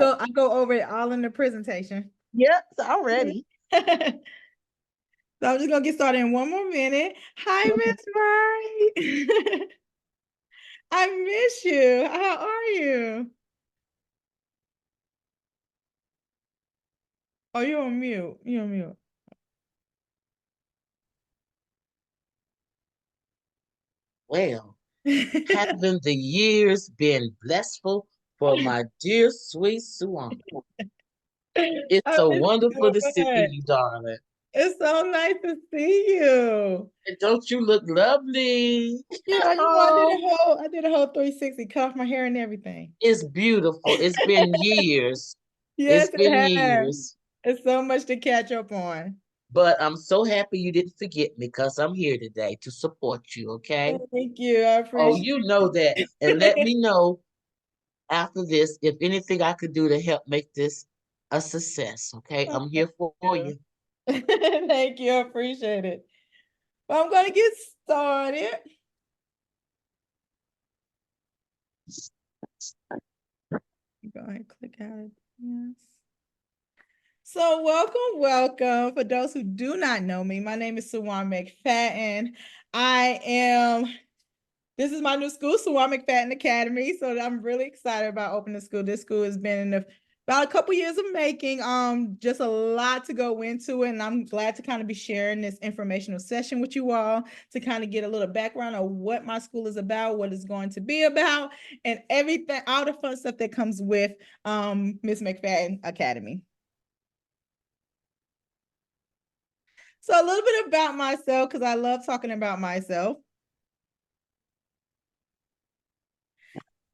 I go over it all in the presentation. Yep, already. So I'm just gonna get started in one more minute. Hi, Miss Murray. I miss you. How are you? Oh, you're on mute. You're on mute. Well, haven't the years been blissful for my dear sweet Suewong? It's I so miss you wonderful so to see much. you, darling. It's so nice to see you. And don't you look lovely? Yeah, Oh, I did a whole 360, cut off my hair and everything. it's beautiful. It's been years. It's Yes, it been has. years. It's so much to catch up on. But I'm so happy you didn't forget me because I'm here today to support you, okay? Thank you. I Oh, appreciate you know that. And let it. me know after this if anything I could do to help make this a success, okay? Oh, I'm thank here for you. you. Thank you. I appreciate it. Well, I'm going to get started. Go ahead and click out. Yes. So welcome. For those who do not know me, my name is Suewong McFadden. This is my new school, Suewong McFadden Academy. So I'm really excited about opening the school. This school has been about a couple years of making, just a lot to go into it. And I'm glad to kind of be sharing this informational session with you all to kind of get a little background of what my school is about, what it's going to be about, and everything, all the fun stuff that comes with Miss McFadden Academy. So a little bit about myself, because I love talking about myself.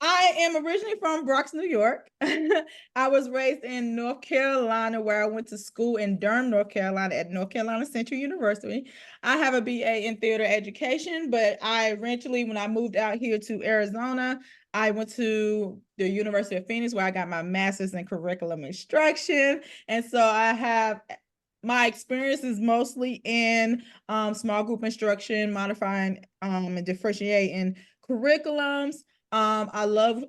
I am originally from Bronx, New York. I was raised in North Carolina, where I went to school in Durham, North Carolina, at North Carolina Central University. I have a BA in theater education, but I eventually, when I moved out here to Arizona, I went to the University of Phoenix, where I got my master's in curriculum instruction. And so I have my experience is mostly in small group instruction, modifying and differentiating curriculums. I love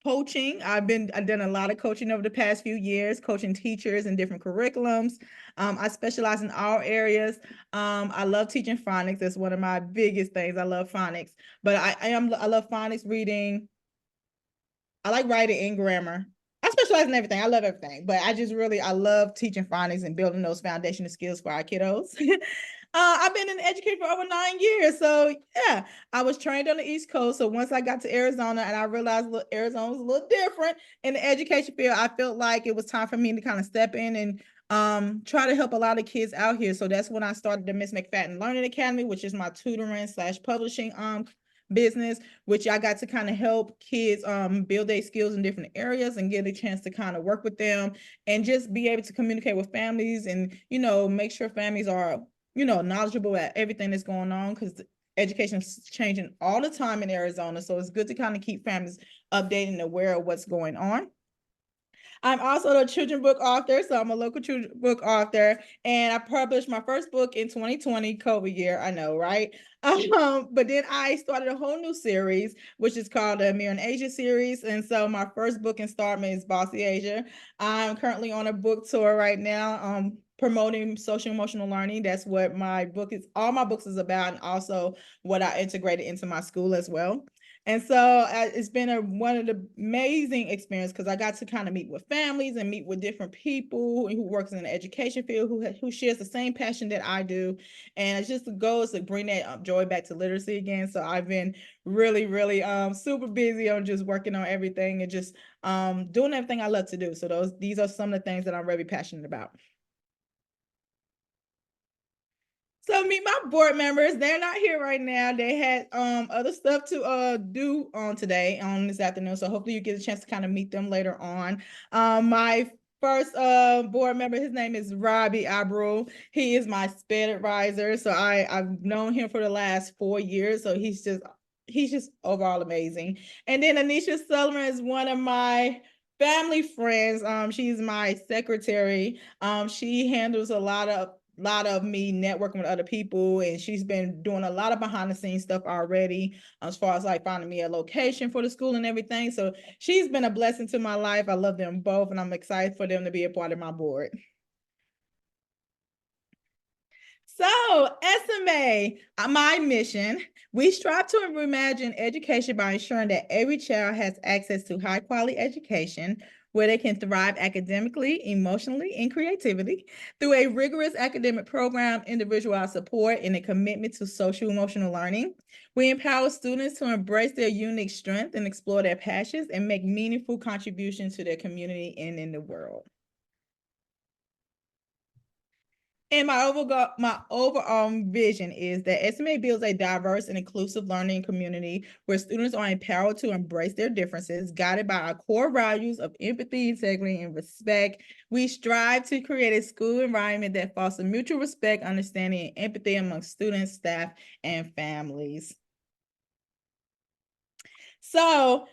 coaching. I've done a lot of coaching over the past few years, coaching teachers in different curriculums. I specialize in all areas. I love teaching phonics. That's one of my biggest things. I love phonics, but I love phonics reading. I like writing and grammar. I specialize in everything. I love everything, but I love teaching phonics and building those foundational skills for our kiddos. I've been an educator for over 9 years. So yeah, I was trained on the East Coast. So once I got to Arizona and I realized Arizona was a little different in the education field, I felt like it was time for me to kind of step in and try to help a lot of kids out here. So that's when I started the Miss McFadden Learning Academy, which is my tutoring / publishing business, which I got to kind of help kids build their skills in different areas and get a chance to kind of work with them and just be able to communicate with families and make sure families are knowledgeable at everything that's going on, because education is changing all the time in Arizona. So it's good to kind of keep families updated and aware of what's going on. I'm also a children book author, so I'm a local children book author, and I published my first book in 2020, COVID year. I know, right? But then I started a whole new series, which is called the Mirror in Asia series. And so my first book installment is Bossy Asia. I'm currently on a book tour right now, promoting social emotional learning. That's what all my books is about, and also what I integrated into my school as well. And so it's been one of the amazing experience, because I got to kind of meet with families and meet with different people who works in the education field who shares the same passion that I do. And it's just the goal is to bring that joy back to literacy again. So I've been really, really super busy on just working on everything and just doing everything I love to do. So these are some of the things that I'm very passionate about. So meet my board members. They're not here right now. They had other stuff to do on this afternoon. So hopefully you get a chance to kind of meet them later on. My first board member, his name is Robbie Abreu. He is my SPED advisor. So I've known him for the last 4 years. So he's just overall amazing. And then Anisha Sullivan is one of my family friends. She's my secretary. She handles a lot of lot of me networking with other people, and she's been doing a lot of behind the scenes stuff already as far as like finding me a location for the school and everything. So she's been a blessing to my life. I love them both, and I'm excited for them to be a part of my board. So, SMA, my mission, we strive to reimagine education by ensuring that every child has access to high quality education where they can thrive academically, emotionally, and creativity through a rigorous academic program, individualized support, and a commitment to social emotional learning. We empower students to embrace their unique strengths and explore their passions and make meaningful contributions to their community and in the world. And my overall vision is that SMA builds a diverse and inclusive learning community where students are empowered to embrace their differences, guided by our core values of empathy, integrity, and respect. We strive to create a school environment that fosters mutual respect, understanding, and empathy among students, staff, and families. So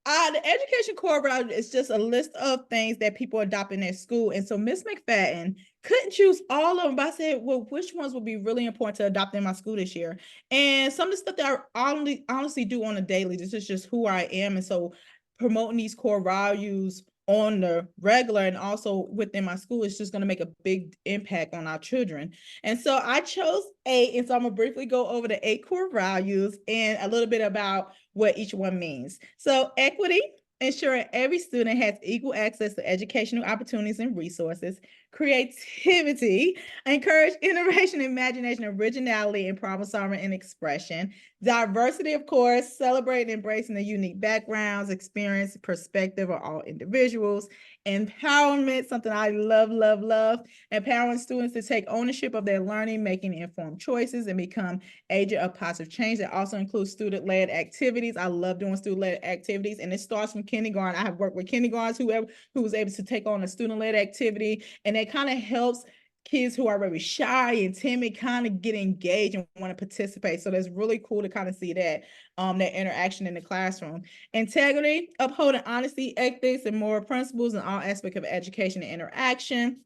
the education core value is just a list of things that people adopt in their school. And so Miss McFadden couldn't choose all of them, but I said, well, which ones would be really important to adopt in my school this year? And some of the stuff that I honestly do on a daily, this is just who I am. And so promoting these core values on the regular and also within my school is just going to make a big impact on our children. And so I chose 8, and so I'm going to briefly go over the 8 core values and a little bit about what each one means. So equity, ensuring every student has equal access to educational opportunities and resources. Creativity, encourage innovation, imagination, originality, and problem solving and expression. Diversity, of course, celebrate and embracing the unique backgrounds, experience, perspective of all individuals. Empowerment, something I love, love, love. Empowering students to take ownership of their learning, making informed choices, and become agent of positive change. That also includes student-led activities. I love doing student-led activities, and it starts from kindergarten. I have worked with kindergartens, who was able to take on a student-led activity, and it kind of helps kids who are very shy and timid kind of get engaged and want to participate. So that's really cool to kind of see that that interaction in the classroom. Integrity, upholding honesty, ethics, and moral principles in all aspects of education and interaction.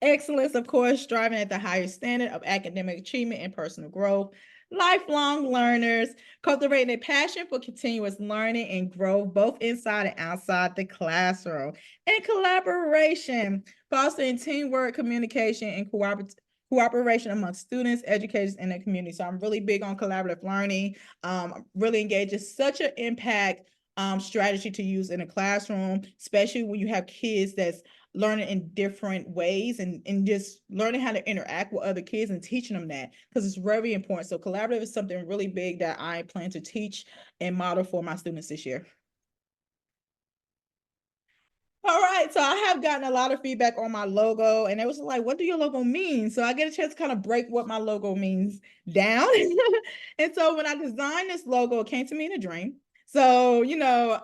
Excellence, of course, striving at the highest standard of academic achievement and personal growth. Lifelong learners, cultivating a passion for continuous learning and growth, both inside and outside the classroom. And collaboration, fostering teamwork, communication, and cooperation among students, educators, and the community. So I'm really big on collaborative learning. Really engaged. It's such an impact strategy to use in a classroom, especially when you have kids that's learning in different ways and just learning how to interact with other kids and teaching them that, because it's very important. So collaborative is something really big that I plan to teach and model for my students this year. All right, so I have gotten a lot of feedback on my logo, and it was like, what do your logo mean? So I get a chance to kind of break what my logo means down. And so when I designed this logo, it came to me in a dream. So,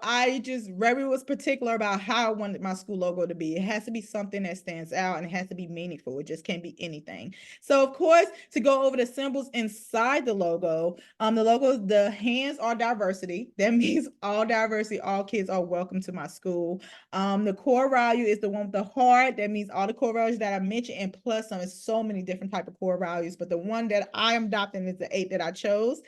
I just very was particular about how I wanted my school logo to be. It has to be something that stands out, and it has to be meaningful. It just can't be anything. So, of course, to go over the symbols inside the logo, the hands are diversity. That means all diversity, all kids are welcome to my school. The core value is the one with the heart. That means all the core values that I mentioned, and plus some. It's so many different type of core values, but the one that I am adopting is the 8 that I chose.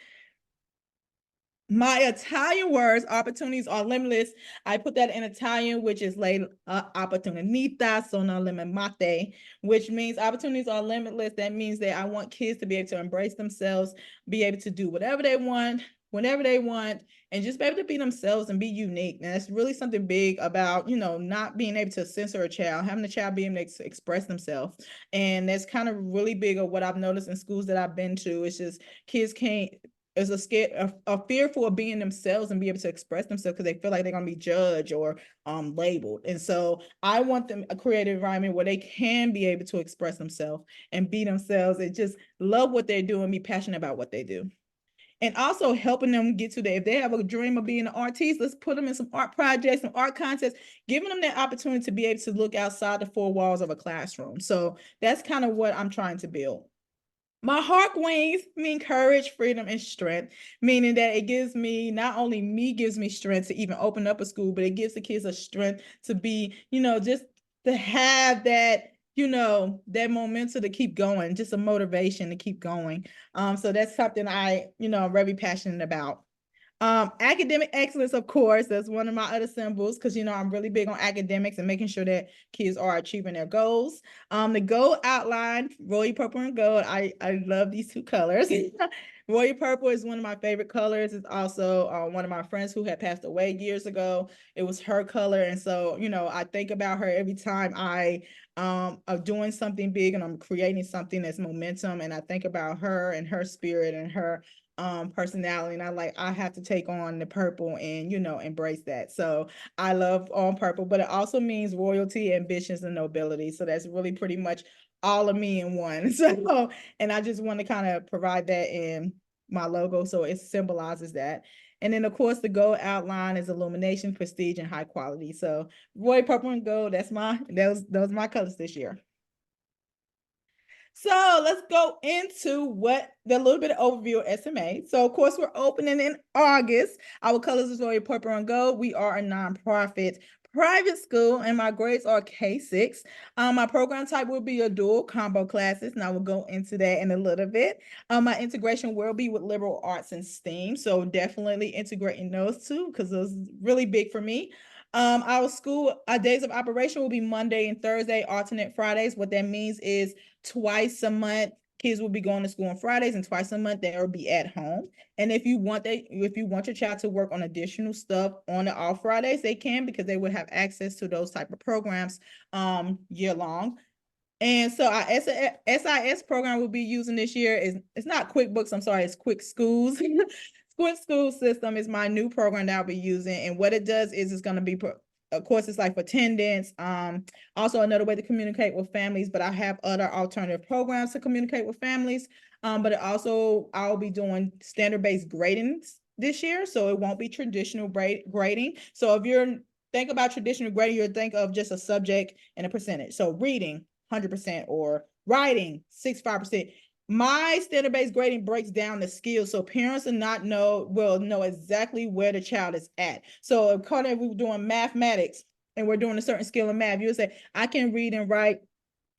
My Italian words, opportunities are limitless. I put that in Italian, which is opportunità sono limitate, which means opportunities are limitless. That means that I want kids to be able to embrace themselves, be able to do whatever they want, whenever they want, and just be able to be themselves and be unique. And that's really something big about, not being able to censor a child, having the child be able to express themselves. And that's kind of really big of what I've noticed in schools that I've been to. It's just kids can't, is a fearful of being themselves and be able to express themselves because they feel like they're going to be judged or labeled. And so I want them a creative environment where they can be able to express themselves and be themselves and just love what they do and be passionate about what they do. And also helping them get to that. If they have a dream of being an artist, let's put them in some art projects, some art contests, giving them that opportunity to be able to look outside the 4 walls of a classroom. So that's kind of what I'm trying to build. My heart wings mean courage, freedom, and strength, meaning that it gives me, not only me gives me strength to even open up a school, but it gives the kids a strength to be, just to have that that momentum to keep going, just a motivation to keep going. So that's something I'm very passionate about. Academic excellence, of course, that's one of my other symbols because I'm really big on academics and making sure that kids are achieving their goals. The goal outline, royal purple and gold. I love these two colors. Royal purple is one of my favorite colors. It's also one of my friends who had passed away years ago. It was her color, and so I think about her every time I am doing something big and I'm creating something that's momentum, and I think about her and her spirit and her personality, and I have to take on the purple and embrace that. So I love all purple, but it also means royalty, ambitions, and nobility. So that's really pretty much all of me in one. So, and I just want to kind of provide that in my logo so it symbolizes that. And then of course the gold outline is illumination, prestige, and high quality. So royal purple and gold, those are my colors this year. So let's go into the little bit of overview of SMA. So of course we're opening in August. Our colors is royal purple and gold. We are a nonprofit private school and my grades are K6. My program type will be a dual combo classes, and I will go into that in a little bit. My integration will be with liberal arts and STEAM. So definitely integrating those two because those are really big for me. Our days of operation will be Monday and Thursday, alternate Fridays. What that means is twice a month kids will be going to school on Fridays, and twice a month they'll be at home. And if you want your child to work on additional stuff on the off Fridays, they can, because they will have access to those type of programs year long. And so our SIS program we'll be using this year it's not QuickBooks, I'm sorry, it's Quick Schools. Quick School System is my new program that I'll be using. And what it does is it's going to be, of course, it's like for attendance. Also another way to communicate with families, but I have other alternative programs to communicate with families. But I'll be doing standard-based grading this year. So it won't be traditional grading. So if you're think about traditional grading, you'll think of just a subject and a percentage. So reading, 100%, or writing, 65%. My standard-based grading breaks down the skills, so parents will know exactly where the child is at. So if we're doing mathematics and we're doing a certain skill in math, you would say, I can read and write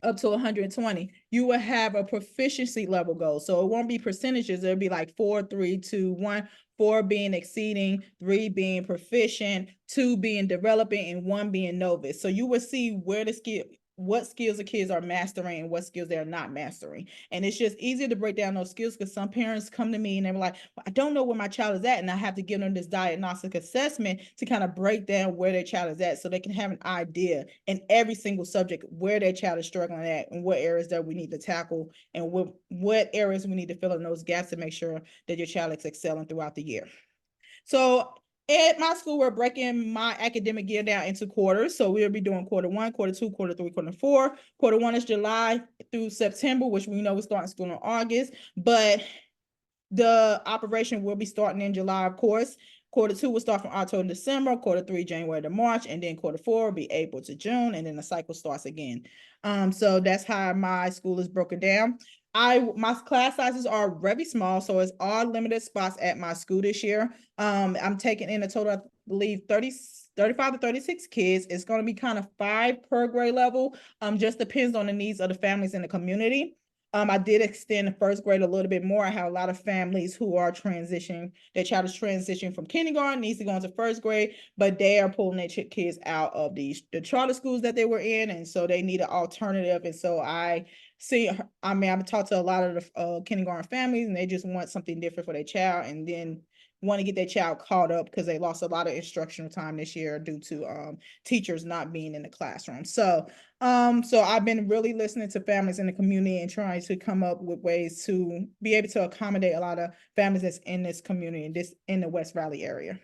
up to 120. You will have a proficiency level goal. So it won't be percentages. It'll be like 4, 3, 2, 1. 4 being exceeding, 3 being proficient, 2 being developing, and 1 being novice. So you will see what skills the kids are mastering and what skills they're not mastering. And it's just easier to break down those skills because some parents come to me and they're like, well, I don't know where my child is at. And I have to give them this diagnostic assessment to kind of break down where their child is at so they can have an idea in every single subject where their child is struggling at and what areas that we need to tackle and what areas we need to fill in those gaps to make sure that your child is excelling throughout the year. So at my school, we're breaking my academic year down into quarters. So we'll be doing quarter 1, quarter 2, quarter 3, quarter 4. Quarter 1 is July through September, which we know we're starting school in August, but the operation will be starting in July, of course. Quarter 2 will start from October to December, quarter 3, January to March, and then quarter 4 will be April to June, and then the cycle starts again. So that's how my school is broken down. My class sizes are very small, so it's all limited spots at my school this year. I'm taking in a total of, I believe, 35 to 36 kids. It's going to be kind of 5 per grade level. Just depends on the needs of the families in the community. I did extend the first grade a little bit more. I have a lot of families who are transitioning. Their child is transitioning from kindergarten, needs to go into first grade, but they are pulling their kids out of the charter schools that they were in, and so they need an alternative. And so I've talked to a lot of the kindergarten families, and they just want something different for their child, and then want to get their child caught up because they lost a lot of instructional time this year due to teachers not being in the classroom. So I've been really listening to families in the community and trying to come up with ways to be able to accommodate a lot of families that's in this community, in the West Valley area.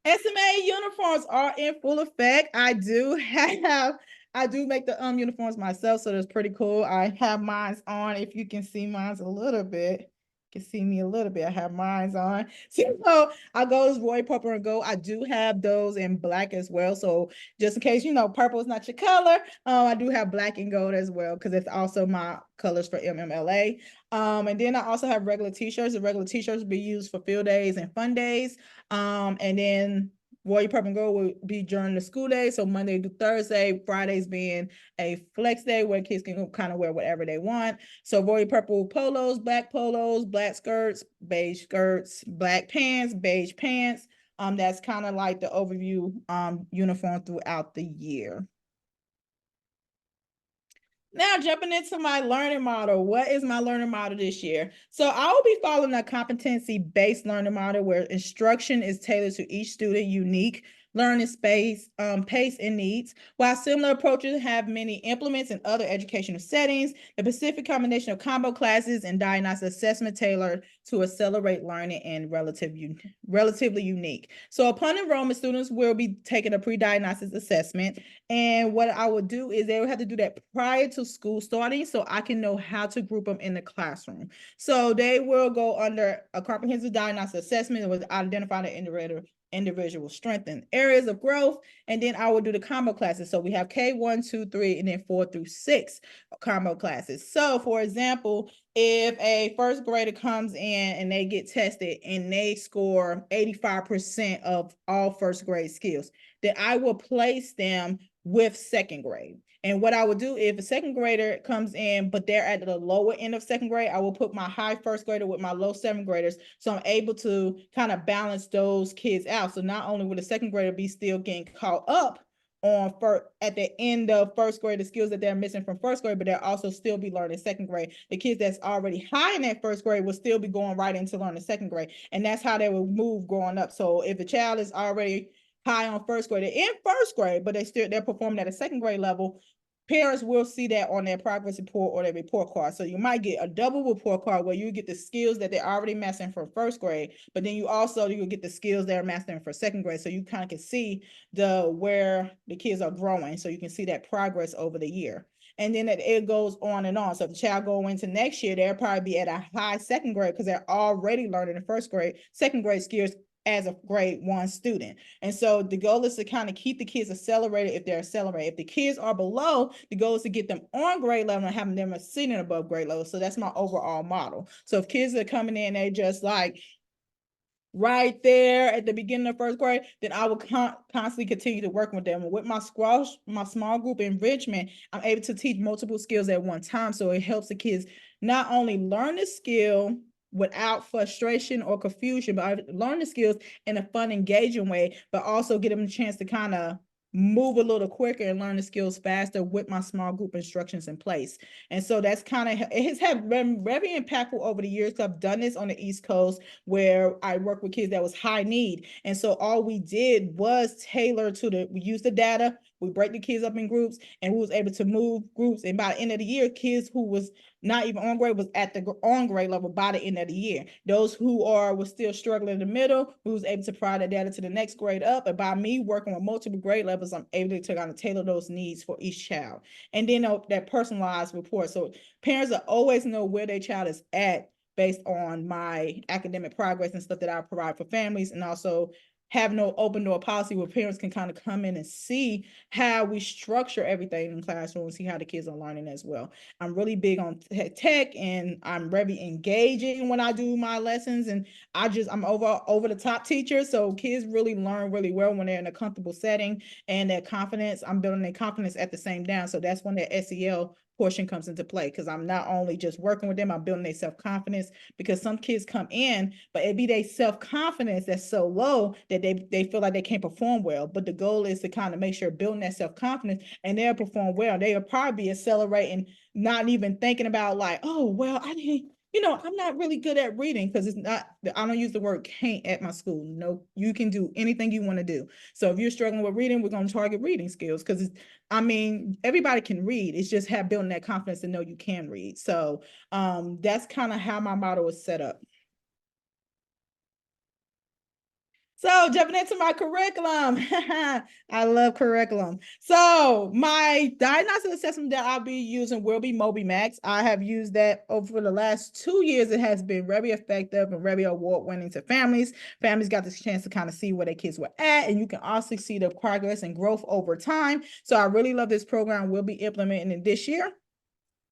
SMA uniforms are in full effect. I do make the uniforms myself, so that's pretty cool. I have mine on. If you can see mine a little bit, you can see me a little bit. I have mine on. So I go as royal purple and gold. I do have those in black as well. So just in case purple is not your color, I do have black and gold as well because it's also my colors for MMLA. And then I also have regular t-shirts. The regular t-shirts will be used for field days and fun days. And then Royal Purple and Gold will be during the school day, so Monday through Thursday, Fridays being a flex day where kids can kind of wear whatever they want. So Royal Purple polos, black skirts, black pants, beige pants. That's kind of like the overview uniform throughout the year. Now jumping into my learning model. What is my learning model this year? So I will be following a competency-based learning model where instruction is tailored to each student unique learning space, pace, and needs. While similar approaches have many implements in other educational settings, the specific combination of combo classes and diagnostic assessment tailored to accelerate learning and relatively unique. So upon enrollment, students will be taking a pre-diagnostic assessment. And what I would do is they would have to do that prior to school starting so I can know how to group them in the classroom. So they will go under a comprehensive diagnostic assessment with identifying the individual strength and areas of growth. And then I will do the combo classes. So we have K1, 2, 3, and then 4 through 6 combo classes. So for example, if a first grader comes in and they get tested and they score 85% of all first grade skills, then I will place them with second grade. And what I would do if a second grader comes in, but they're at the lower end of second grade, I will put my high first grader with my low seventh graders. So I'm able to kind of balance those kids out. So not only will the second grader be still getting caught up on at the end of first grade, the skills that they're missing from first grade, but they'll also still be learning second grade. The kids that's already high in that first grade will still be going right into learning second grade. And that's how they will move growing up. So if the child is already high on first grade, they're in first grade, but they're performing at a second grade level, parents will see that on their progress report or their report card. So you might get a double report card where you get the skills that they're already mastering for first grade, but then you get the skills they're mastering for second grade. So you kind of can see where the kids are growing. So you can see that progress over the year. And then it goes on and on. So if the child go into next year, they'll probably be at a high second grade because they're already learning the second grade skills as a grade 1 student. And so the goal is to kind of keep the kids accelerated if they're accelerated. If the kids are below, the goal is to get them on grade level and having them sitting above grade level. So that's my overall model. So if kids are coming in, they just like right there at the beginning of first grade, then I will constantly continue to work with them. And with my small group enrichment, I'm able to teach multiple skills at one time. So it helps the kids not only learn the skill without frustration or confusion, but I learn the skills in a fun, engaging way, but also get them a chance to kind of move a little quicker and learn the skills faster with my small group instructions in place. And so that's kind of, it has been very impactful over the years. I've done this on the East Coast where I work with kids that was high need. And so all we did was tailor we use the data, we break the kids up in groups, and we was able to move groups. And by the end of the year, kids who was not even on grade was at the on grade level by the end of the year. Those who was still struggling in the middle, we was able to provide that data to the next grade up. And by me working with multiple grade levels, I'm able to kind of tailor those needs for each child. And then that personalized report. So parents will always know where their child is at based on my academic progress and stuff that I provide for families, and also have no open door policy where parents can kind of come in and see how we structure everything in the classroom and see how the kids are learning as well. I'm really big on tech, and I'm very engaging when I do my lessons, and I'm over the top teacher. So kids really learn really well when they're in a comfortable setting, and their confidence, I'm building their confidence at the same time. So that's when their SEL portion comes into play, because I'm not only just working with them, I'm building their self-confidence, because some kids come in, but it be their self-confidence that's so low that they feel like they can't perform well. But the goal is to kind of make sure building that self-confidence, and they'll perform well. They'll probably be accelerating, not even thinking about like, oh, well, I didn't, I'm not really good at reading, because it's not, I don't use the word can't at my school. No, you can do anything you want to do. So if you're struggling with reading, we're going to target reading skills, because everybody can read. It's just building that confidence to know you can read. So that's kind of how my model is set up. So jumping into my curriculum, I love curriculum. So my diagnostic assessment that I'll be using will be MobyMax. I have used that over the last 2 years. It has been very effective and very award-winning to families. Families got this chance to kind of see where their kids were at, and you can also see the progress and growth over time. So I really love this program. We'll be implementing it this year.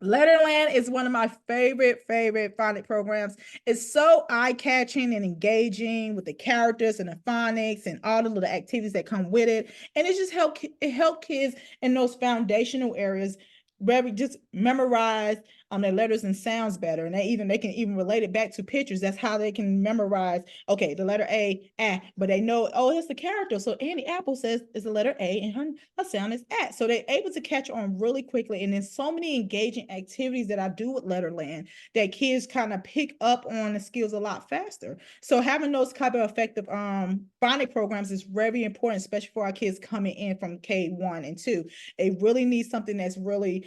Letterland is one of my favorite phonics programs. It's so eye-catching and engaging with the characters and the phonics and all the little activities that come with it. And it just help kids in those foundational areas very just memorize their letters and sounds better. And they can even relate it back to pictures. That's how they can memorize. Okay, the letter A, but they know, oh, it's the character. So Annie Apple says it's the letter A and her sound is at. So they're able to catch on really quickly. And there's so many engaging activities that I do with Letterland that kids kind of pick up on the skills a lot faster. So having those type of effective phonic programs is very important, especially for our kids coming in from K1 and 2. They really need something that's really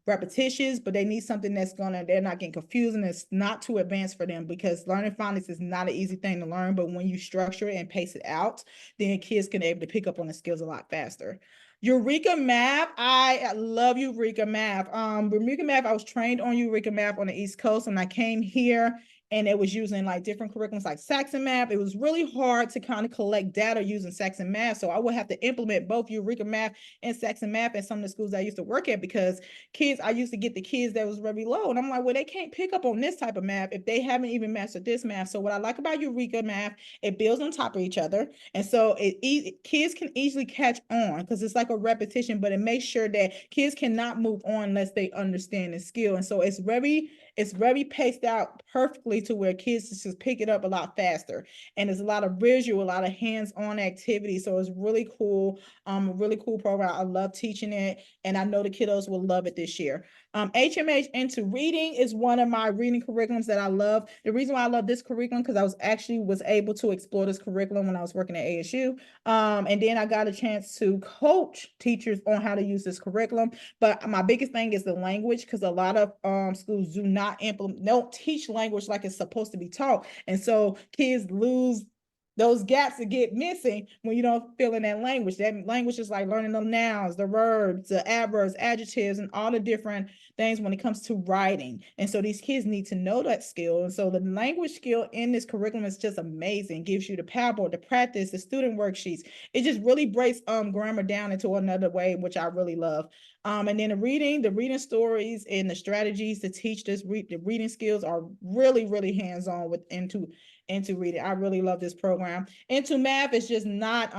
repetitious, but they need something that's they're not getting confused and it's not too advanced for them, because learning phonics is not an easy thing to learn, but when you structure it and pace it out, then kids can be able to pick up on the skills a lot faster. Eureka Math, I love Eureka Math. Eureka Math, I was trained on Eureka Math on the East Coast, and I came here and it was using like different curriculums like Saxon Math. It was really hard to kind of collect data using Saxon Math, so I would have to implement both Eureka Math and Saxon Math in some of the schools I used to work at, because I used to get the kids that was very low, and I'm like, well, they can't pick up on this type of math if they haven't even mastered this math. So what I like about Eureka Math, it builds on top of each other, and so kids can easily catch on because it's like a repetition, but it makes sure that kids cannot move on unless they understand the skill. And so it's very paced out perfectly to where kids just pick it up a lot faster. And there's a lot of visual, a lot of hands-on activity. So it's really cool, a really cool program. I love teaching it, and I know the kiddos will love it this year. HMH into reading is one of my reading curriculums that I love. The reason why I love this curriculum, because I was able to explore this curriculum when I was working at ASU. And then I got a chance to coach teachers on how to use this curriculum. But my biggest thing is the language, because a lot of schools don't teach language like it's supposed to be taught. And so kids lose those gaps that get missing when you don't feel in that language. That language is like learning the nouns, the verbs, the adverbs, adjectives, and all the different things when it comes to writing. And so these kids need to know that skill. And so the language skill in this curriculum is just amazing. It gives you the PowerPoint, the practice, the student worksheets. It just really breaks grammar down into another way, which I really love. And then the reading stories and the strategies to teach the reading skills are really, really hands-on into reading. I really love this program. Into math is just not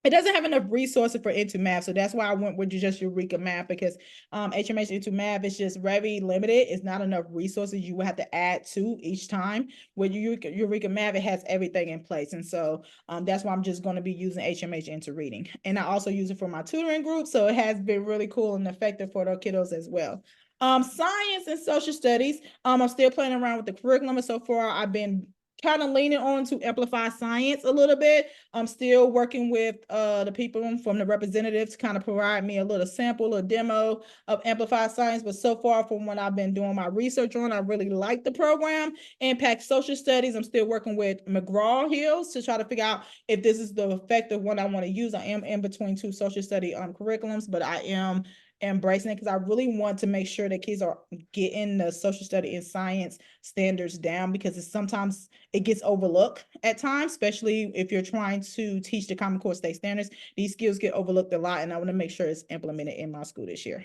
it doesn't have enough resources for Into Math, so that's why I went with just Eureka Math, because HMH Into Math is just very limited. It's not enough resources you would have to add to each time. With Eureka Math, it has everything in place, and so that's why I'm just going to be using HMH Into Reading. And I also use it for my tutoring group, so it has been really cool and effective for the kiddos as well. Science and social studies. I'm still playing around with the curriculum, and so far I've been kind of leaning on to amplify science a little bit. I'm still working with the people from the representatives to kind of provide me a little sample, a demo of amplified science. But so far from what I've been doing my research on, I really like the program. Impact social studies, I'm still working with McGraw-Hill to try to figure out if this is the effective one I want to use. I am in between two social study curriculums, but I am embracing it because I really want to make sure that kids are getting the social study and science standards down, because sometimes it gets overlooked at times, especially if you're trying to teach the Common Core state standards. These skills get overlooked a lot, and I want to make sure it's implemented in my school this year.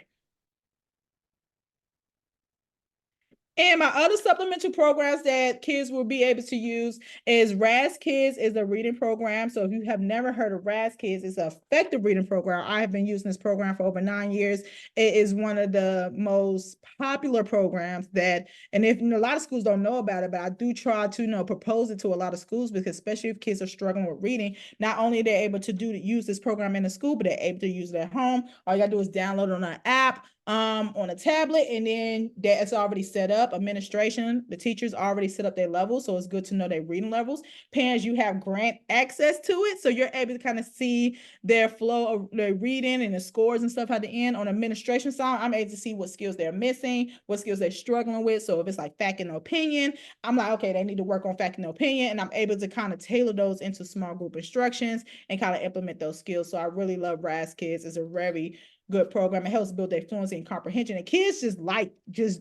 And my other supplemental programs that kids will be able to use is RAS Kids is a reading program. So if you have never heard of RAS Kids, it's an effective reading program. I have been using this program for over 9 years. It is one of the most popular programs and if a lot of schools don't know about it, but I do try to propose it to a lot of schools, because especially if kids are struggling with reading, not only are they able to use this program in the school, but they're able to use it at home. All you gotta do is download it on an app, on a tablet, and then that's already set up. Administration, the teachers already set up their levels, so it's good to know their reading levels. Parents, you have grant access to it, so you're able to kind of see their flow of their reading and the scores and stuff at the end. On administration side, I'm able to see what skills they're missing, what skills they're struggling with. So if it's like fact and opinion, I'm like, okay, they need to work on fact and opinion, and I'm able to kind of tailor those into small group instructions and kind of implement those skills. So I really love RAS Kids. It's a very good program. It helps build their fluency and comprehension. And kids just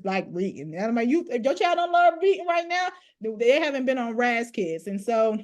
like reading. I mean, if your child don't love reading right now, they haven't been on RAS Kids. And so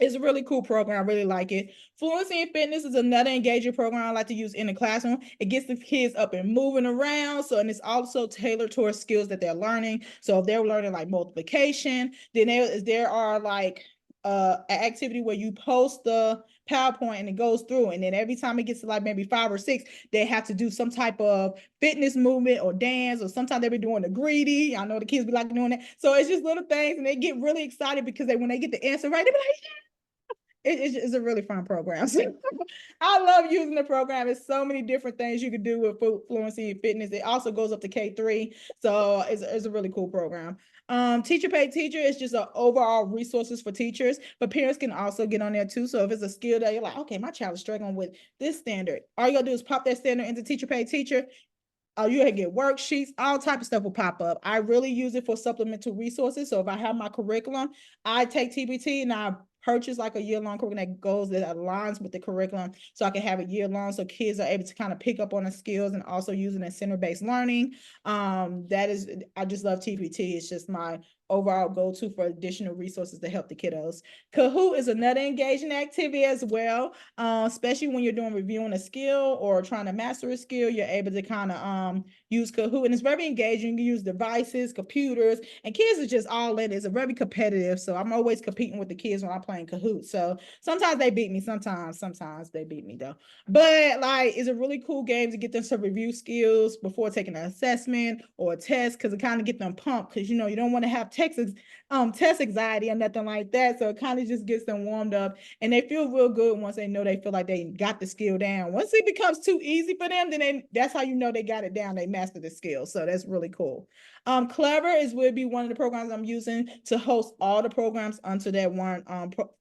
It's a really cool program. I really like it. Fluency in Fitness is another engaging program I like to use in the classroom. It gets the kids up and moving around. So, and it's also tailored towards skills that they're learning. So if they're learning like multiplication, then there are like an activity where you post the PowerPoint and it goes through. And then every time it gets to like maybe 5 or 6, they have to do some type of fitness movement or dance, or sometimes they be doing the greedy. I know the kids be like doing that. So it's just little things, and they get really excited because when they get the answer right, they be like, it's a really fun program. So I love using the program. There's so many different things you can do with Fluency and Fitness. It also goes up to K3. So it's a really cool program. Teacher Paid Teacher is just an overall resources for teachers, but parents can also get on there too. So if it's a skill that you're like, okay, my child is struggling with this standard, all you gotta do is pop that standard into Teacher Paid Teacher. You can get worksheets, all type of stuff will pop up. I really use it for supplemental resources. So if I have my curriculum, I take TBT and I purchase like a year-long curriculum that aligns with the curriculum, so I can have a year-long, so kids are able to kind of pick up on the skills and also using a center-based learning. I just love TBT. It's just my overall go-to for additional resources to help the kiddos. Kahoot is another engaging activity as well, especially when you're doing reviewing a skill or trying to master a skill. You're able to kind of use Kahoot, and it's very engaging. You use devices, computers, and kids are just all in. It's a very competitive, so I'm always competing with the kids when I'm playing Kahoot. So sometimes they beat me, sometimes they beat me though. But like, it's a really cool game to get them some review skills before taking an assessment or a test, because it kind of get them pumped, because you don't want to have test anxiety or nothing like that. So it kind of just gets them warmed up, and they feel real good once they know they feel like they got the skill down. Once it becomes too easy for them, then that's how you know they got it down. They mastered the skill. So that's really cool. Clever would be one of the programs I'm using to host all the programs onto that one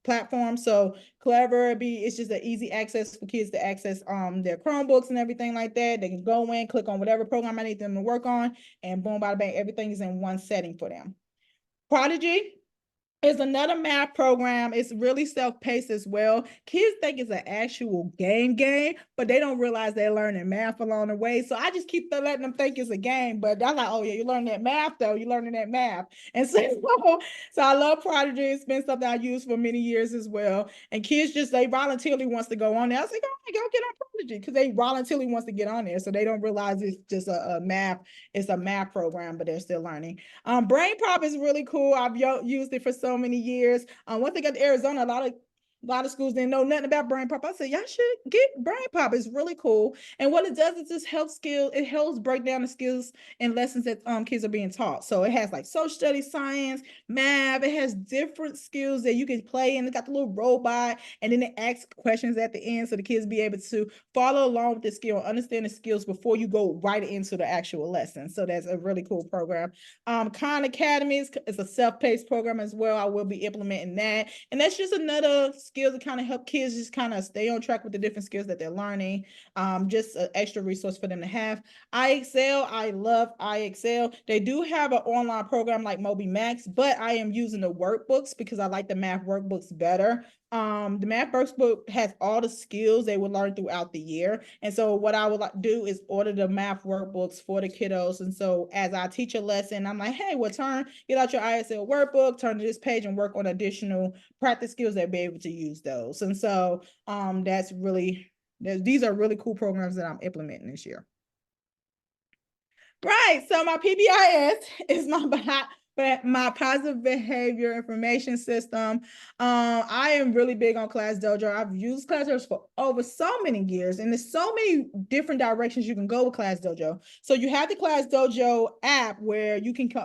platform. So Clever it's just an easy access for kids to access their Chromebooks and everything like that. They can go in, click on whatever program I need them to work on, and boom, bada bang, everything is in one setting for them. Prodigy is another math program. It's really self-paced as well. Kids think it's an actual game, but they don't realize they're learning math along the way. So I just keep letting them think it's a game, but they're like, oh yeah, you're learning that math though. You're learning that math. And so I love Prodigy. It's been something I used for many years as well. And kids they voluntarily wants to go on there. I was like, oh, go get on Prodigy, because they voluntarily wants to get on there. So they don't realize it's just a math, it's a math program, but they're still learning. Brain Pop is really cool. I've used it for so many years. One thing at Arizona, a lot of schools didn't know nothing about Brain Pop. I said, y'all should get Brain Pop. It's really cool. And what it does is just it helps break down the skills and lessons that kids are being taught. So it has like social studies, science, math. It has different skills that you can play, and it got the little robot, and then it asks questions at the end so the kids be able to follow along with the skill, understand the skills before you go right into the actual lesson. So that's a really cool program. Khan Academy is a self-paced program as well. I will be implementing that. And that's just another skill to kind of help kids just kind of stay on track with the different skills that they're learning. Just an extra resource for them to have. iExcel, I love iExcel. They do have an online program like Moby Max, but I am using the workbooks because I like the math workbooks better. The math workbook has all the skills they would learn throughout the year. And so what I would do is order the math workbooks for the kiddos. And so as I teach a lesson, I'm like, hey, well, get out your ISL workbook, turn to this page and work on additional practice skills. They'll be able to use those. And so these are really cool programs that I'm implementing this year. Right. So my PBIS is my positive behavior information system. I am really big on Class Dojo. I've used Class Dojo for over so many years, and there's so many different directions you can go with Class Dojo. So you have the Class Dojo app where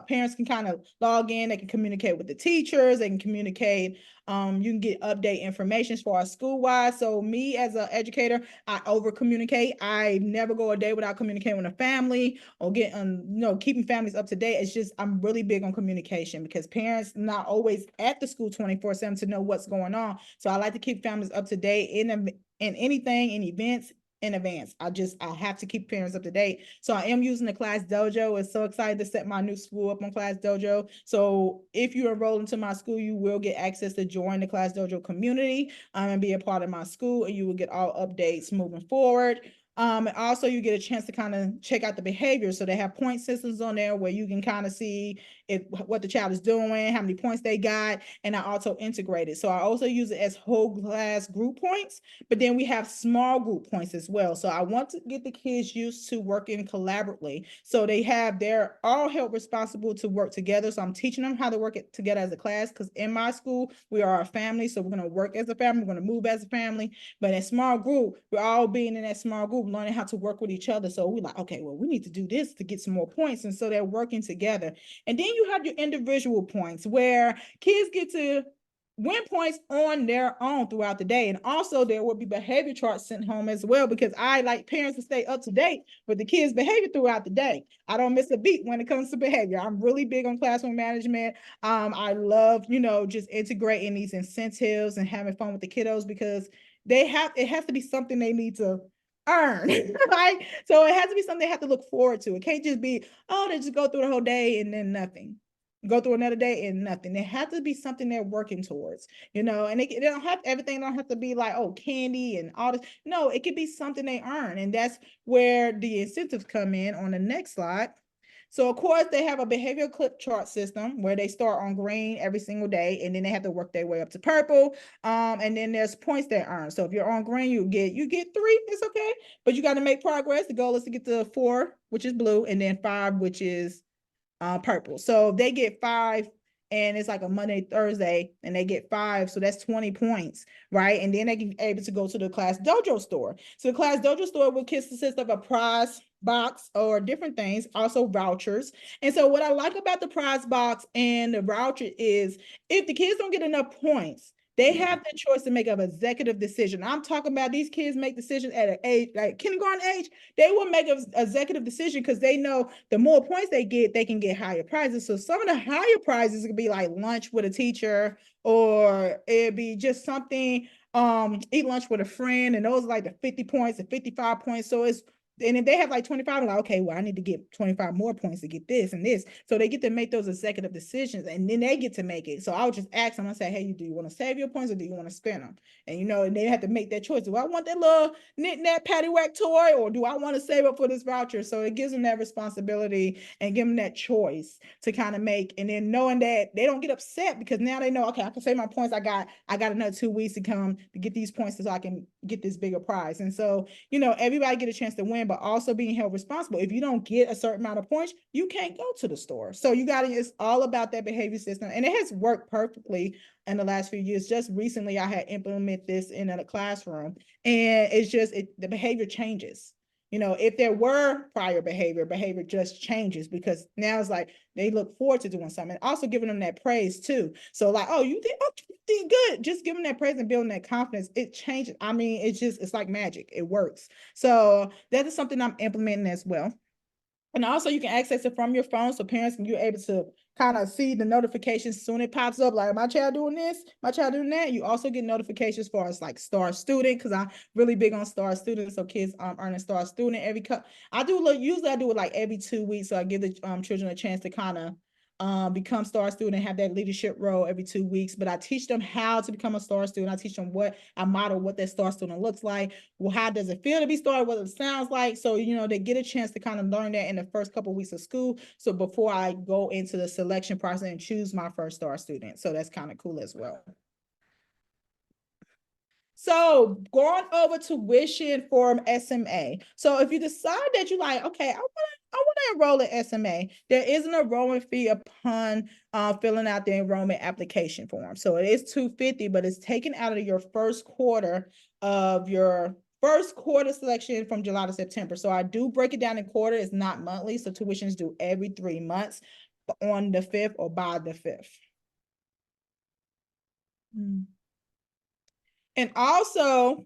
parents can kind of log in, they can communicate with the teachers, they can communicate. You can get update information for our school-wide. So me as an educator, I over communicate. I never go a day without communicating with a family or keeping families up to date. It's just, I'm really big on communication because parents not always at the school 24/7 to know what's going on. So I like to keep families up to date in anything, in events, in advance. I have to keep parents up to date. So I am using the Class Dojo. It's so excited to set my new school up on Class Dojo. So if you enroll into my school, you will get access to join the Class Dojo community and be a part of my school, and you will get all updates moving forward. And also you get a chance to kind of check out the behavior. So they have point systems on there where you can kind of see what the child is doing, how many points they got, and I also integrate it. So I also use it as whole class group points, but then we have small group points as well. So I want to get the kids used to working collaboratively. So they're all held responsible to work together. So I'm teaching them how to work it together as a class, because in my school, we are a family. So we're going to work as a family, we're going to move as a family. But in small group, we're all being in that small group, learning how to work with each other. So we're like, okay, well, we need to do this to get some more points. And so they're working together. And then you have your individual points where kids get to win points on their own throughout the day. And also there will be behavior charts sent home as well, because I like parents to stay up to date with the kids' behavior throughout the day. I don't miss a beat when it comes to behavior. I'm really big on classroom management. I love, just integrating these incentives and having fun with the kiddos, because it has to be something they need to earn. Right? So it has to be something they have to look forward to. It can't just be, oh, they just go through the whole day and then nothing. Go through another day and nothing. It has to be something they're working towards, and they don't have everything don't have to be like, oh, candy and all this. No, it could be something they earn. And that's where the incentives come in on the next slide. So of course they have a behavioral clip chart system where they start on green every single day, and then they have to work their way up to purple. And then there's points they earn. So if you're on green, you get 3. It's okay, but you got to make progress. The goal is to get to 4, which is blue, and then 5, which is purple. So they get 5, and it's like a Monday, Thursday, and they get 5. So that's 20 points, right? And then they can be able to go to the class dojo store. So the class dojo store will consist of a prize box or different things, also vouchers. And so what I like about the prize box and the voucher is, if the kids don't get enough points, they have the choice to make an executive decision. I'm talking about these kids make decisions at an age, like kindergarten age. They will make an executive decision because they know the more points they get, they can get higher prizes. So some of the higher prizes could be like lunch with a teacher, or it'd be just something, eat lunch with a friend. And those are like the 50 points, the 55 points. So and if they have like 25, like, okay, well, I need to get 25 more points to get this and this. So they get to make those executive decisions, and then they get to make it. So I'll just ask them and say, hey, do you want to save your points or do you want to spend them? And, and they have to make that choice. Do I want that little knit-knat paddywhack toy, or do I want to save up for this voucher? So it gives them that responsibility and give them that choice to kind of make, and then knowing that they don't get upset, because now they know, okay, I can save my points. I got another 2 weeks to come to get these points so I can get this bigger prize. And so, everybody get a chance to win, but also being held responsible. If you don't get a certain amount of points, you can't go to the store. So it's all about that behavior system. And it has worked perfectly in the last few years. Just recently, I had implemented this in a classroom, and it's just, the behavior changes. If there were prior behavior just changes, because now it's like they look forward to doing something. And also giving them that praise too. So like, oh, you did good. Just giving that praise and building that confidence. It changes. I mean, it's like magic. It works. So that is something I'm implementing as well. And also you can access it from your phone, so parents, you're able to kind of see the notifications soon it pops up, like, my child doing this, my child doing that. You also get notifications for us like star student, because I'm really big on star students. So kids earning star student usually I do it like every 2 weeks. So I give the children a chance to kind of become star student and have that leadership role every 2 weeks. But I teach them how to become a star student. I teach them I model what that star student looks like. Well, how does it feel to be star? What it sounds like. So, they get a chance to kind of learn that in the first couple of weeks of school. So before I go into the selection process and choose my first star student. So that's kind of cool as well. So going over tuition for SMA. So if you decide that you like, okay, I want to enroll in SMA, there is an enrollment fee upon filling out the enrollment application form. So it is $250, but it's taken out of your first quarter selection from July to September. So I do break it down in quarter. It's not monthly. So tuition is due every 3 months on the 5th or by the 5th. And also,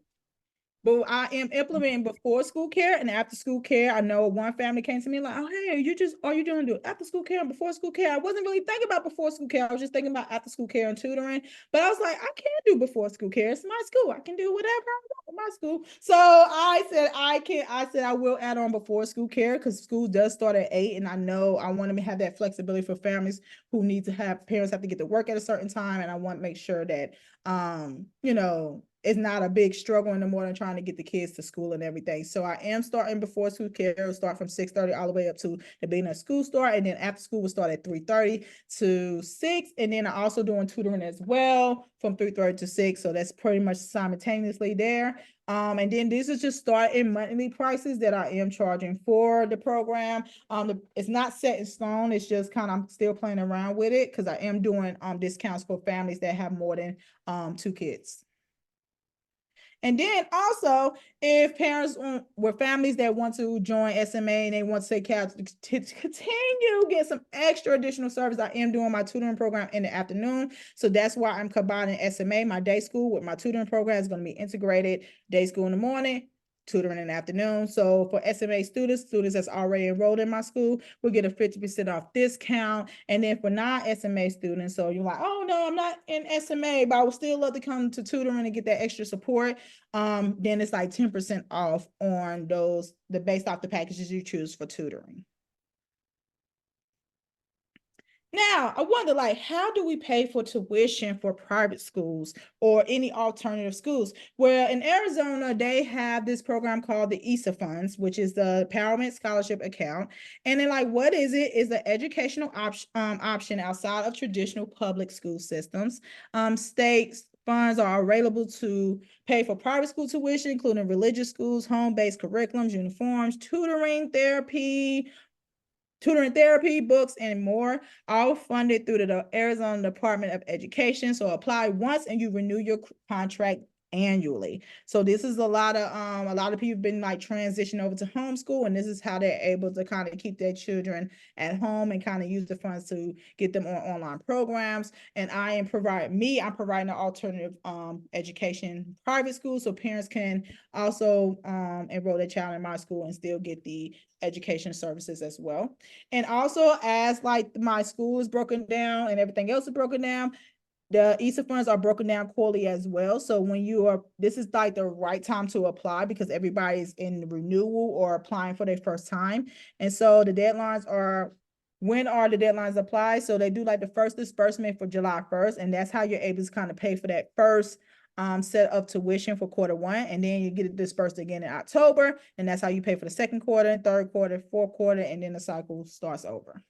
but I am implementing before school care and after school care. I know one family came to me like, oh, hey, are you doing after school care and before school care? I wasn't really thinking about before school care. I was just thinking about after school care and tutoring. But I was like, I can't do before school care. It's my school. I can do whatever I want with my school. So I said, I will add on before school care, because school does start at 8. And I know I want to have that flexibility for families who need to have parents have to get to work at a certain time. And I want to make sure that, it's not a big struggle in the morning trying to get the kids to school and everything. So I am starting before school care, start from 6:30 all the way up to the beginning of school start. And then after school will start at 3:30 to 6. And then I'm also doing tutoring as well from 3:30 to 6. So that's pretty much simultaneously there. And then this is just starting monthly prices that I am charging for the program. It's not set in stone. It's just kind of, I'm still playing around with it because I am doing discounts for families that have more than 2 kids. And then also, if parents with families that want to join SMA and they want to take care to continue get some extra additional service, I am doing my tutoring program in the afternoon. So that's why I'm combining SMA, my day school, with my tutoring program. Is going to be integrated, day school in the morning, tutoring in the afternoon. So for SMA students that's already enrolled in my school, we'll get a 50% off discount. And then for non-SMA students, so you're like, oh no, I'm not in SMA, but I would still love to come to tutoring and get that extra support. Then it's like 10% off on those, based off the packages you choose for tutoring. Now, I wonder, like, how do we pay for tuition for private schools or any alternative schools? Well, in Arizona, they have this program called the ESA funds, which is the Empowerment Scholarship Account. And then, like, what is it? Is an educational option outside of traditional public school systems. State funds are available to pay for private school tuition, including religious schools, home-based curriculums, uniforms, tutoring therapy, books, and more, all funded through the Arizona Department of Education. So apply once and you renew your contract annually. So this is a lot of people have been like transitioning over to homeschool, and this is how they're able to kind of keep their children at home and kind of use the funds to get them on online programs. And I'm providing an alternative education private school, so parents can also enroll their child in my school and still get the education services as well. And also, as like my school is broken down and everything else is broken down, the ESA funds are broken down quarterly as well. So this is like the right time to apply because everybody's in renewal or applying for their first time. And so when are the deadlines applied? So they do like the first disbursement for July 1st, and that's how you're able to kind of pay for that first set of tuition for quarter 1, and then you get it dispersed again in October, and that's how you pay for the second quarter, third quarter, fourth quarter, and then the cycle starts over.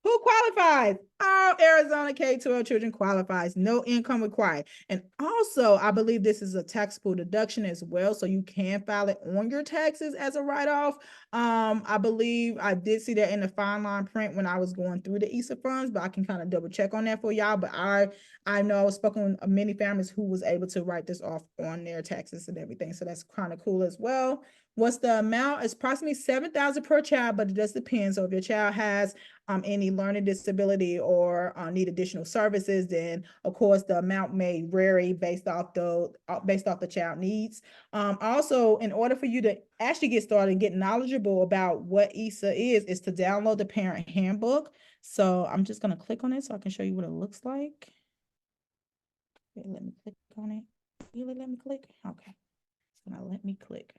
Who qualifies? All Arizona K-12 children qualifies. No income required. And also, I believe this is a taxable deduction as well, so you can file it on your taxes as a write-off. I believe I did see that in the fine line print when I was going through the ESA funds, but I can kind of double check on that for y'all. But I know I've spoken with many families who was able to write this off on their taxes and everything, so that's kind of cool as well. What's the amount? It's approximately $7,000 per child, but it just depends. So if your child has any learning disability or need additional services, then of course the amount may vary based off the child needs. Also, in order for you to actually get started and get knowledgeable about what ESA is to download the parent handbook. So I'm just going to click on it so I can show you what it looks like. Okay, let me click on it. Really let me click? Okay. It's going to let me click.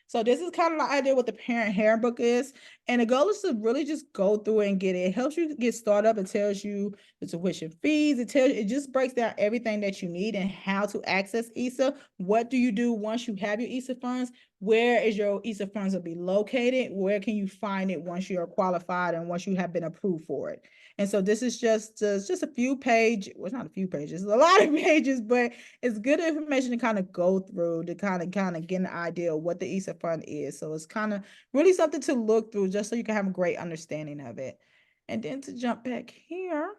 So this is kind of the idea what the parent handbook is. And the goal is to really just go through and get it. It helps you get started up. It tells you the tuition fees. It just breaks down everything that you need and how to access ESA. What do you do once you have your ESA funds? Where is your ESA funds will be located? Where can you find it once you're qualified and once you have been approved for it? And so this is just a few pages. Well, it's not a few pages, it's a lot of pages, but it's good information to kind of go through to kind of get an idea of what the ESA fund is. So it's kind of really something to look through just so you can have a great understanding of it. And then to jump back here,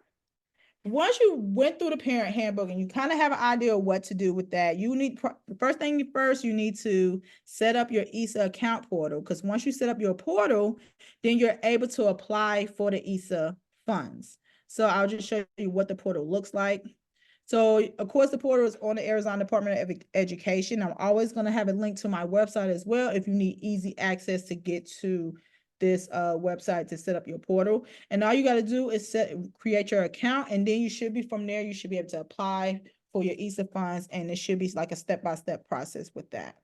once you went through the parent handbook and you kind of have an idea of what to do with that, you need you need to set up your ESA account portal, because once you set up your portal, then you're able to apply for the ESA funds. So I'll just show you what the portal looks like. So of course the portal is on the Arizona Department of Education. I'm always going to have a link to my website as well if you need easy access to get to this website to set up your portal. And all you got to do is create your account, and then you should be able to apply for your ESA funds, and it should be like a step-by-step process with that.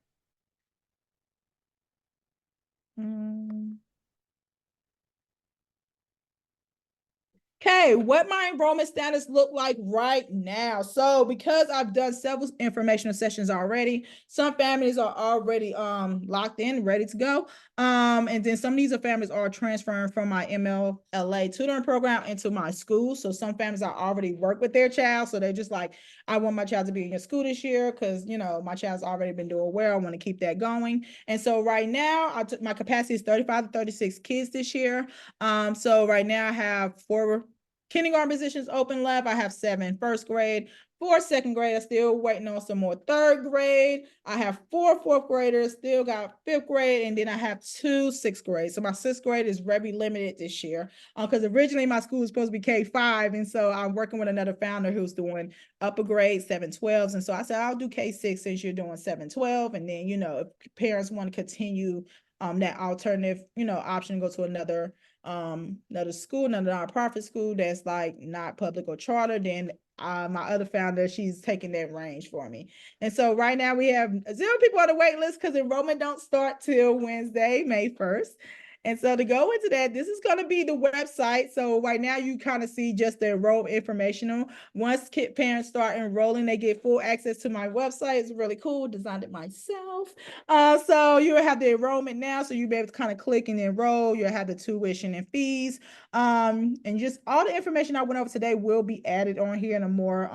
Okay, what my enrollment status look like right now? So because I've done several informational sessions already, some families are already locked in, ready to go. And then some of these families are transferring from my MLLA tutoring program into my school. So some families I already work with their child. So they're just like, I want my child to be in your school this year because my child's already been doing well. I want to keep that going. And so right now, my capacity is 35 to 36 kids this year. So right now I have 4 kindergarten positions open left. I have 7 first grade, 4 second grade. I'm still waiting on some more third grade. I have 4 fourth graders, still got 5th grade, and then I have 2 sixth grade. So my 6th grade is very limited this year because originally my school was supposed to be K-5, and so I'm working with another founder who's doing upper grade 7-12s, and so I said I'll do K-6 since you're doing 7-12, and then if parents want to continue that alternative option, go to another school, another nonprofit school that's like not public or charter, then my other founder, she's taking that range for me. And so right now we have 0 people on the wait list because enrollment don't start till Wednesday, May 1st. And so to go into that, this is going to be the website. So right now you kind of see just the enroll informational. Once parents start enrolling, they get full access to my website. It's really cool, designed it myself. So you will have the enrollment now, so you'll be able to kind of click and enroll. You'll have the tuition and fees. And just all the information I went over today will be added on here in a more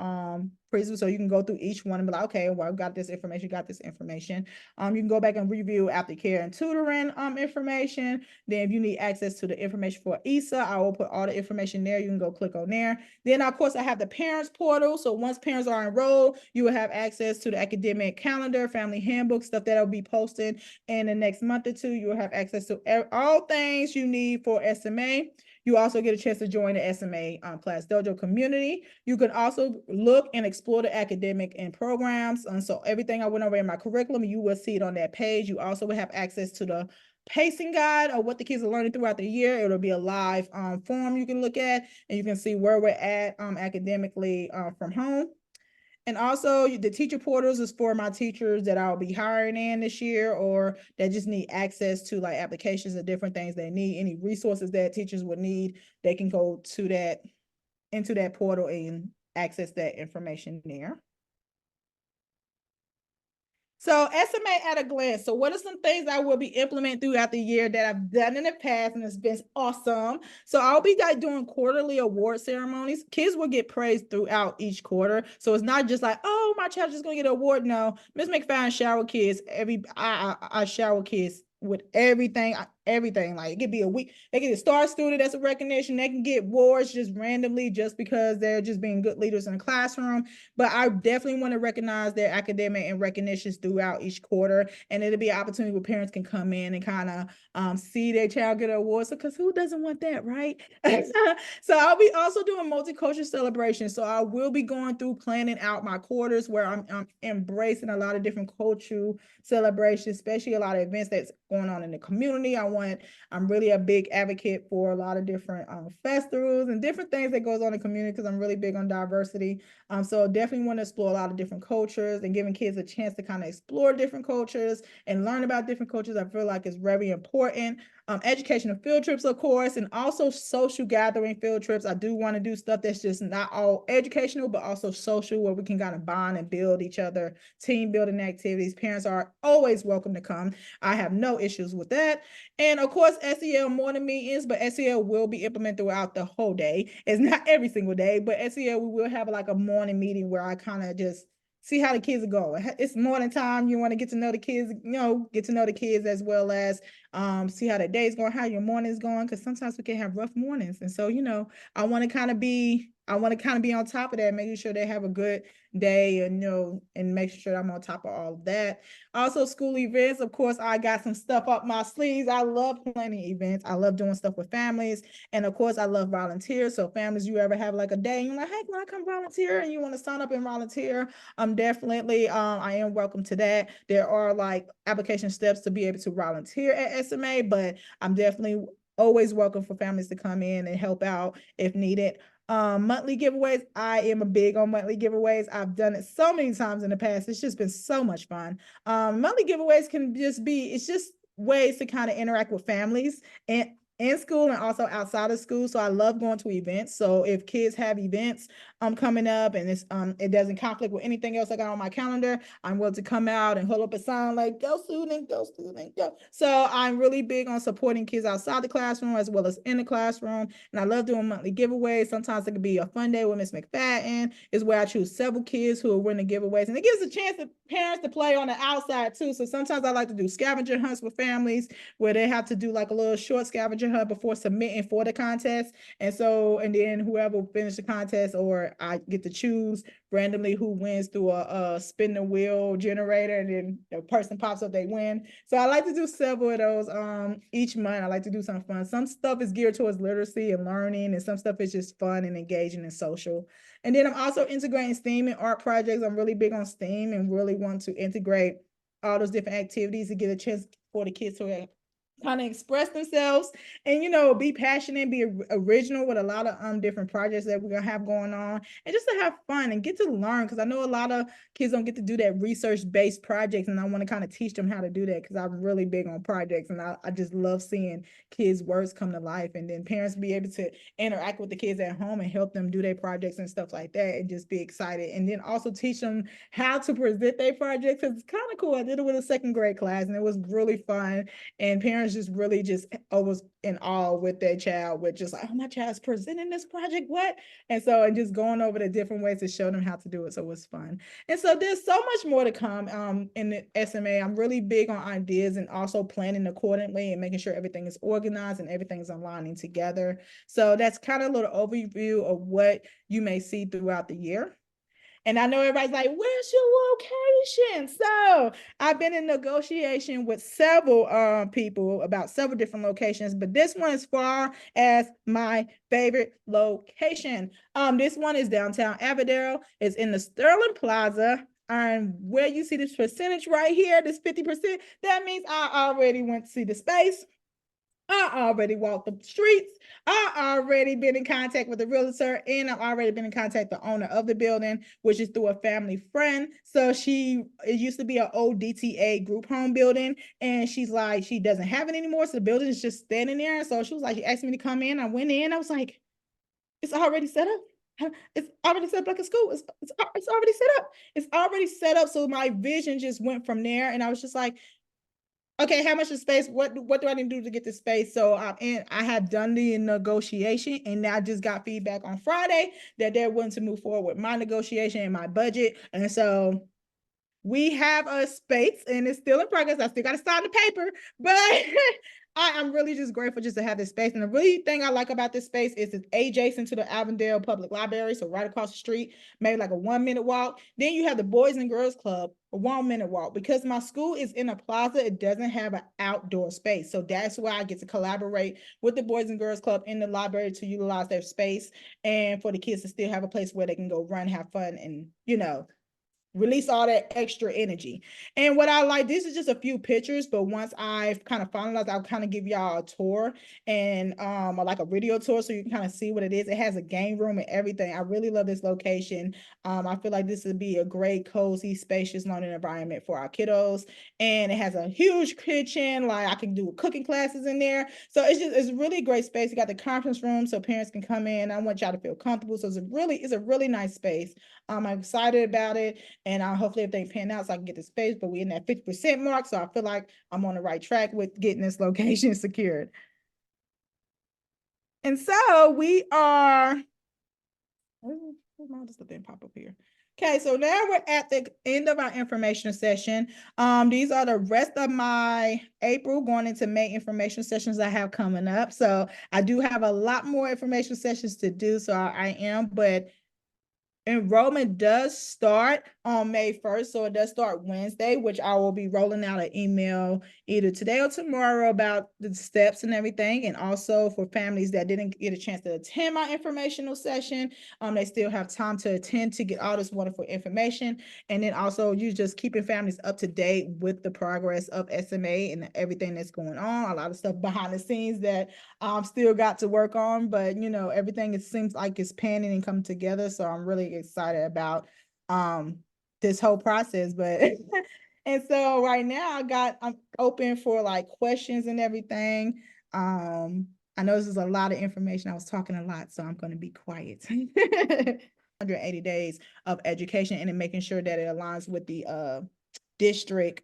preview, so you can go through each one and be like, okay, well, I've got this information, got this information. You can go back and review aftercare and tutoring information. Then if you need access to the information for ESA, I will put all the information there. You can go click on there. Then of course I have the parents portal. So once parents are enrolled, you will have access to the academic calendar, family handbook, stuff that I'll be posting in the next month or 2. You will have access to all things you need for SMA. You also get a chance to join the SMA Class Dojo community. You can also look and explore the academic and programs. And so everything I went over in my curriculum, you will see it on that page. You also will have access to the pacing guide of what the kids are learning throughout the year. It'll be a live form you can look at, and you can see where we're at academically from home. And also the teacher portals is for my teachers that I'll be hiring in this year, or that just need access to like applications and different things they need. Any resources that teachers would need, they can go to that, into that portal and access that information there. So SMA at a glance. So what are some things I will be implementing throughout the year that I've done in the past and it's been awesome? So I'll be like doing quarterly award ceremonies. Kids will get praised throughout each quarter. So it's not just like, oh, my child's just gonna get an award. No, Ms. McFadden shower kids. I shower kids with everything. Like it could be a week, they get a star student that's a recognition. They can get awards just randomly just because they're just being good leaders in the classroom. But I definitely want to recognize their academic and recognitions throughout each quarter. And it'll be an opportunity where parents can come in and kind of see their child get an award. So, because who doesn't want that, right? So I'll be also doing multicultural celebrations. So I will be going through planning out my quarters where I'm embracing a lot of different cultural celebrations, especially a lot of events that's going on in the community. I'm really a big advocate for a lot of different festivals and different things that goes on in the community because I'm really big on diversity. So definitely want to explore a lot of different cultures and giving kids a chance to kind of explore different cultures and learn about different cultures. I feel like is very important. Educational field trips, of course, and also social gathering field trips. I do want to do stuff that's just not all educational, but also social, where we can kind of bond and build each other, team building activities. Parents are always welcome to come. I have no issues with that. And of course, SEL morning meetings, but SEL will be implemented throughout the whole day. It's not every single day, but SEL, we will have like a morning meeting where I kind of just see how the kids are going. It's morning time. You want to get to know the kids, get to know the kids as well as see how their day's going, how your morning's going, because sometimes we can have rough mornings. And so, I want to kind of be on top of that, making sure they have a good day and and make sure I'm on top of all of that. Also, school events. Of course, I got some stuff up my sleeves. I love planning events. I love doing stuff with families. And of course, I love volunteers. So families, you ever have like a day, you're like, hey, can I come volunteer? And you want to sign up and volunteer? Definitely, I am welcome to that. There are like application steps to be able to volunteer at SMA, but I'm definitely always welcome for families to come in and help out if needed. Monthly giveaways. I am a big on monthly giveaways. I've done it so many times in the past. It's just been so much fun. Monthly giveaways can just be, it's just ways to kind of interact with families and in school and also outside of school. So I love going to events. So if kids have events coming up and it doesn't conflict with anything else I got on my calendar, I'm willing to come out and hold up a sign like go student, go student, go. So I'm really big on supporting kids outside the classroom as well as in the classroom. And I love doing monthly giveaways. Sometimes it could be a fun day with Miss McFadden, is where I choose several kids who are winning giveaways. And it gives a chance for parents to play on the outside too. So sometimes I like to do scavenger hunts with families where they have to do like a little short scavenger hunt before submitting for the contest. And then whoever finished the contest, or I get to choose randomly who wins through a spin the wheel generator, and then the person pops up, they win. So I like to do several of those each month. I like to do something fun. Some stuff is geared towards literacy and learning, and some stuff is just fun and engaging and social. And then I'm also integrating STEAM and art projects. I'm really big on STEAM and really want to integrate all those different activities to get a chance for the kids to kind of express themselves and, be passionate, be original with a lot of different projects that we're gonna have going on, and just to have fun and get to learn, because I know a lot of kids don't get to do that research-based projects, and I want to kind of teach them how to do that because I'm really big on projects, and I just love seeing kids' words come to life, and then parents be able to interact with the kids at home and help them do their projects and stuff like that, and just be excited, and then also teach them how to present their projects, because it's kind of cool. I did it with a second grade class, and it was really fun, and parents just really just always in awe with their child, with just like, oh, my child's presenting this project, what? And just going over the different ways to show them how to do it. So it was fun. And so there's so much more to come in the SMA. I'm really big on ideas and also planning accordingly and making sure everything is organized and everything is aligning together. So that's kind of a little overview of what you may see throughout the year. And I know everybody's like, where's your location? So I've been in negotiation with several people about several different locations, but this one as far as my favorite location. This one is downtown Avondale. It's in the Sterling Plaza. Where you see this percentage right here, this 50%, that means I already went to see the space. I already walked the streets. I already been in contact with the realtor, and I've already been in contact with the owner of the building, which is through a family friend. So it used to be an old DTA group home building, and she's like, she doesn't have it anymore. So the building is just standing there. So she was like, she asked me to come in. I went in. I was like, it's already set up. It's already set up like a school. It's already set up. It's already set up. So my vision just went from there, and I was just like, okay, how much is space? What do I need to do to get the space? So and I have done the negotiation, and I just got feedback on Friday that they're willing to move forward with my negotiation and my budget. And so we have a space, and it's still in progress. I still got to sign the paper, but I'm really just grateful just to have this space. And the really thing I like about this space is it's adjacent to the Avondale Public Library, so right across the street, maybe like a 1-minute walk. Then you have the Boys and Girls Club, a 1-minute walk. Because my school is in a plaza, it doesn't have an outdoor space. So that's why I get to collaborate with the Boys and Girls Club in the library to utilize their space, and for the kids to still have a place where they can go run, have fun, and, release all that extra energy. And what I like, this is just a few pictures, but once I've kind of finalized, I'll kind of give y'all a tour, and like a video tour, so you can kind of see what it is. It has a game room and everything. I really love this location. I feel like this would be a great, cozy, spacious learning environment for our kiddos. And it has a huge kitchen, like I can do cooking classes in there. So it's a really great space. You got the conference room so parents can come in. I want y'all to feel comfortable. So it's a really nice space. I'm excited about it, and hopefully everything pan out so I can get the space, but we're in that 50% mark. So I feel like I'm on the right track with getting this location secured. And so we are, just let them pop up here. Okay, so now we're at the end of our information session. These are the rest of my April going into May information sessions I have coming up. So I do have a lot more information sessions to do, so I am, but enrollment does start on May 1st, so it does start Wednesday, which I will be rolling out an email either today or tomorrow about the steps and everything. And also for families that didn't get a chance to attend my informational session, they still have time to attend to get all this wonderful information. And then also you just keeping families up to date with the progress of SMA and everything that's going on. A lot of stuff behind the scenes that still got to work on, but everything, it seems like it's panning and coming together. So I'm really excited about this whole process. But and so right now I'm open for like questions and everything. I I know this is a lot of information. I was talking a lot, so I'm going to be quiet. 180 days of education and then making sure that it aligns with the district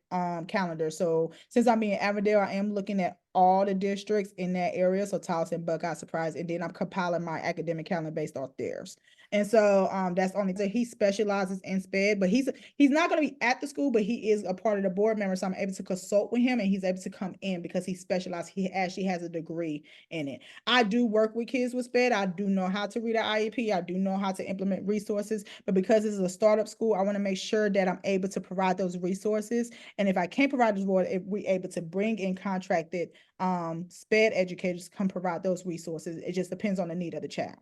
calendar. So since I'm in Avondale, I am looking at all the districts in that area. So Towson, Buckeye, Surprise, and then I'm compiling my academic calendar based off theirs. And so that's only so he specializes in SPED, but he's not going to be at the school, but he is a part of the board member. So I'm able to consult with him and he's able to come in because he specializes, he actually has a degree in it. I do work with kids with SPED. I do know how to read an IEP. I do know how to implement resources, but because this is a startup school, I want to make sure that I'm able to provide those resources. And if I can't provide those, if we're able to bring in contracted SPED educators come provide those resources. It just depends on the need of the child.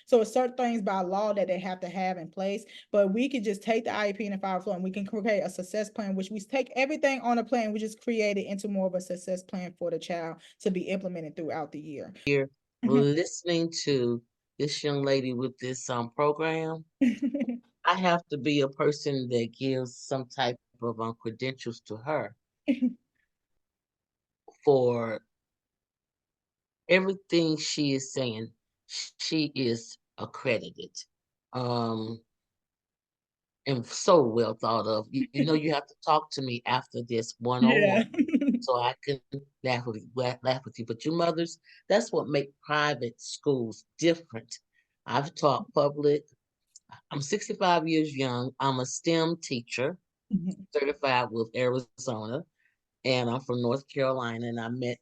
So it's certain things by law that they have to have in place, but we could just take the IEP and the 504 and we can create a success plan, which we take everything on a plan, we just create it into more of a success plan for the child to be implemented throughout the year. Here, listening to this young lady with this program, I have to be a person that gives some type of credentials to her for everything she is saying. She is accredited. Um, and so well thought of. You know, you have to talk to me after this Yeah. 101 so I can laugh with you. But you mothers, that's what make private schools different. I've taught public. I'm 65 years young. I'm a STEM teacher, certified with Arizona, and I'm from North Carolina. And I met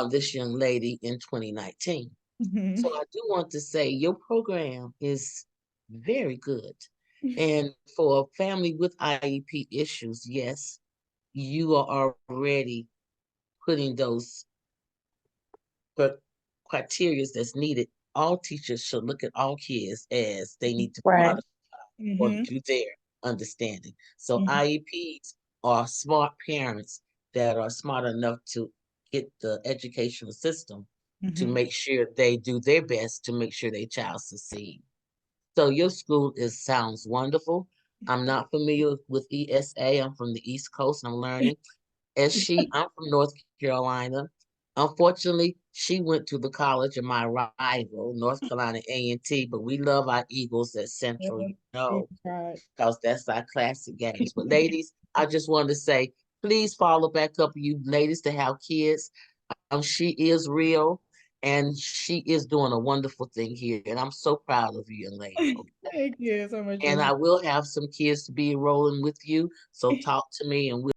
this young lady in 2019. So I do want to say your program is very good. And for a family with IEP issues, yes, you are already putting those criteria that's needed. All teachers should look at all kids as they need to Right. model according to their understanding. So Mhm. IEPs are smart parents that are smart enough to get the educational system to make sure they do their best to make sure their child succeed. So your school sounds wonderful. I'm not familiar with ESA. I'm from the East Coast and I'm learning. I'm from North Carolina. Unfortunately, she went to the college of my rival, North Carolina A&T, but we love our Eagles at Central, you know, Right. because that's our classic games. But ladies, I just wanted to say, please follow back up you ladies to have kids. She is real and she is doing a wonderful thing here. And I'm so proud of you, young lady. Okay. Thank you so much. And I will have some kids to be enrolling with you. So talk to me and we'll